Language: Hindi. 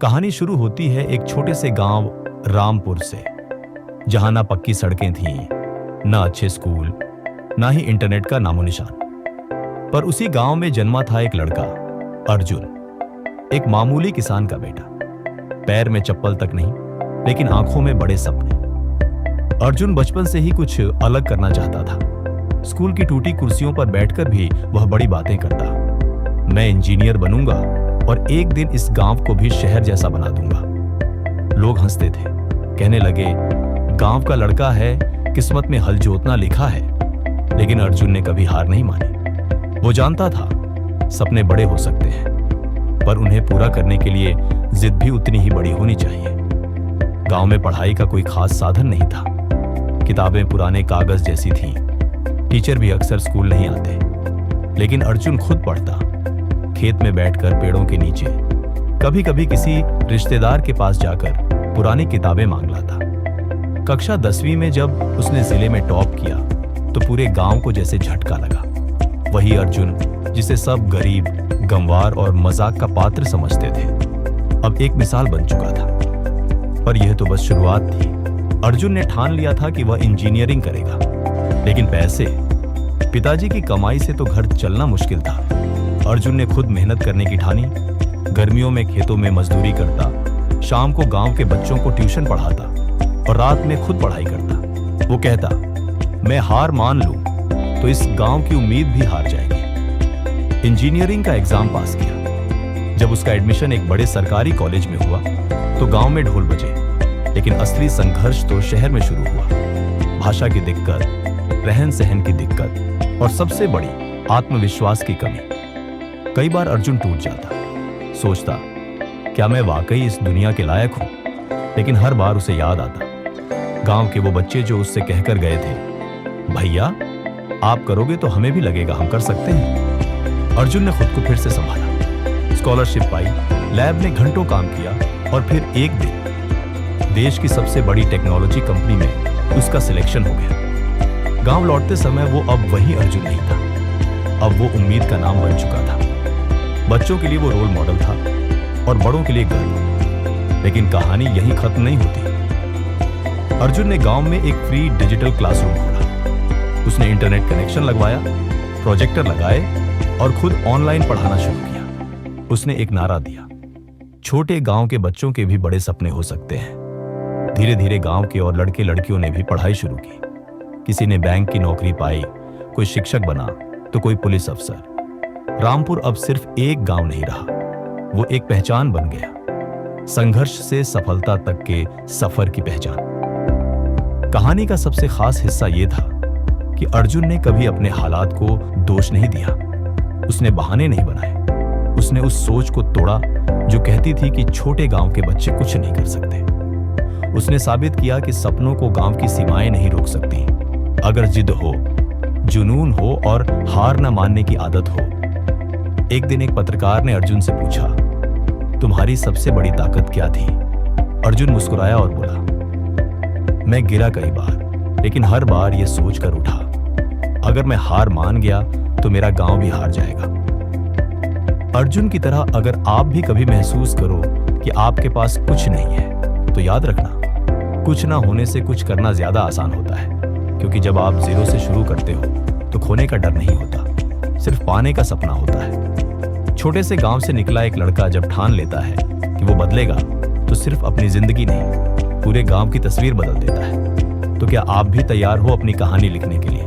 कहानी शुरू होती है एक छोटे से गांव रामपुर से, जहां ना पक्की सड़कें थीं, ना अच्छे स्कूल, ना ही इंटरनेट का नामो निशान। पर उसी गांव में जन्मा था एक लड़का, अर्जुन, एक मामूली किसान का बेटा। पैर में चप्पल तक नहीं, लेकिन आंखों में बड़े सपने। अर्जुन बचपन से ही कुछ अलग करना चाहता था। स्कूल की टूटी कुर्सियों पर बैठकर भी वह बड़ी बातें करता, मैं इंजीनियर बनूंगा और एक दिन इस गांव को भी शहर जैसा बना दूंगा। लोग हंसते थे, कहने लगे गांव का लड़का है, किस्मत में हल जोतना लिखा है। लेकिन अर्जुन ने कभी हार नहीं मानी। वो जानता था सपने बड़े हो सकते हैं, पर उन्हें पूरा करने के लिए जिद भी उतनी ही बड़ी होनी चाहिए। गांव में पढ़ाई का कोई खास साधन नहीं था। किताबें पुराने कागज जैसी थीं। टीचर भी अक्सर स्कूल नहीं आते, लेकिन अर्जुन खुद पढ़ता, खेत में बैठकर पेड़ों के नीचे, कभी कभी किसी रिश्तेदार के पास जाकर पुरानी किताबें मांग लाता। कक्षा 10वीं में जब उसने जिले में टॉप किया तो पूरे गांव को जैसे झटका लगा। वही अर्जुन जिसे सब गरीब, गंवार और मजाक का पात्र समझते थे, अब एक मिसाल बन चुका था। पर यह तो बस शुरुआत थी। अर्जुन ने ठान लिया था कि वह इंजीनियरिंग करेगा, लेकिन पैसे, पिताजी की कमाई से तो घर चलना मुश्किल था। अर्जुन ने खुद मेहनत करने की ठानी। गर्मियों में खेतों में मजदूरी करता, शाम को गांव के बच्चों को ट्यूशन पढ़ाता और रात में खुद पढ़ाई करता। वो कहता, मैं हार मान लूं तो इस गांव की उम्मीद भी हार जाएगी। इंजीनियरिंग का एग्जाम पास किया। जब उसका एडमिशन एक बड़े सरकारी कॉलेज में हुआ तो गांव में ढोल बजे, लेकिन असली संघर्ष तो शहर में शुरू हुआ। भाषा की दिक्कत, रहन सहन की दिक्कत और सबसे बड़ी आत्मविश्वास की कमी। कई बार अर्जुन टूट जाता, सोचता क्या मैं वाकई इस दुनिया के लायक हूं। लेकिन हर बार उसे याद आता गांव के वो बच्चे जो उससे कहकर गए थे, भैया आप करोगे तो हमें भी लगेगा हम कर सकते हैं। अर्जुन ने खुद को फिर से संभाला, स्कॉलरशिप पाई, लैब में घंटों काम किया और फिर एक दिन देश की सबसे बड़ी टेक्नोलॉजी कंपनी में उसका सिलेक्शन हो गया। गांव लौटते समय वो अब वही अर्जुन नहीं था, अब वो उम्मीद का नाम बन चुका था। बच्चों के लिए वो रोल मॉडल था और बड़ों के लिए गर्व। लेकिन कहानी यहीं खत्म नहीं होती। अर्जुन ने गांव में एक फ्री डिजिटल क्लासरूम खोला। उसने इंटरनेट कनेक्शन लगवाया, प्रोजेक्टर लगाए और खुद ऑनलाइन पढ़ाना शुरू किया। उसने एक नारा दिया, छोटे गांव के बच्चों के भी बड़े सपने हो सकते हैं। धीरे धीरे गांव के और लड़के लड़कियों ने भी पढ़ाई शुरू की। किसी ने बैंक की नौकरी पाई, कोई शिक्षक बना तो कोई पुलिस अफसर। रामपुर अब सिर्फ एक गांव नहीं रहा, वो एक पहचान बन गया, संघर्ष से सफलता तक के सफर की पहचान। कहानी का सबसे खास हिस्सा यह था कि अर्जुन ने कभी अपने हालात को दोष नहीं दिया। उसने बहाने नहीं बनाए। उसने उस सोच को तोड़ा जो कहती थी कि छोटे गांव के बच्चे कुछ नहीं कर सकते। उसने साबित किया कि सपनों को गांव की सीमाएं नहीं रोक सकती। अगर जिद हो, जुनून हो और हार न मानने की आदत हो। एक दिन एक पत्रकार ने अर्जुन से पूछा, तुम्हारी सबसे बड़ी ताकत क्या थी? अर्जुन मुस्कुराया और बोला, मैं गिरा कई बार, लेकिन हर बार यह सोचकर उठा, अगर मैं हार मान गया तो मेरा गांव भी हार जाएगा। अर्जुन की तरह अगर आप भी कभी महसूस करो कि आपके पास कुछ नहीं है, तो याद रखना, कुछ ना होने से कुछ करना ज्यादा आसान होता है। क्योंकि जब आप जीरो से शुरू करते हो तो खोने का डर नहीं होता, सिर्फ पाने का सपना होता है। छोटे से गांव से निकला एक लड़का जब ठान लेता है कि वो बदलेगा, तो सिर्फ अपनी जिंदगी नहीं, पूरे गांव की तस्वीर बदल देता है। तो क्या आप भी तैयार हो अपनी कहानी लिखने के लिए?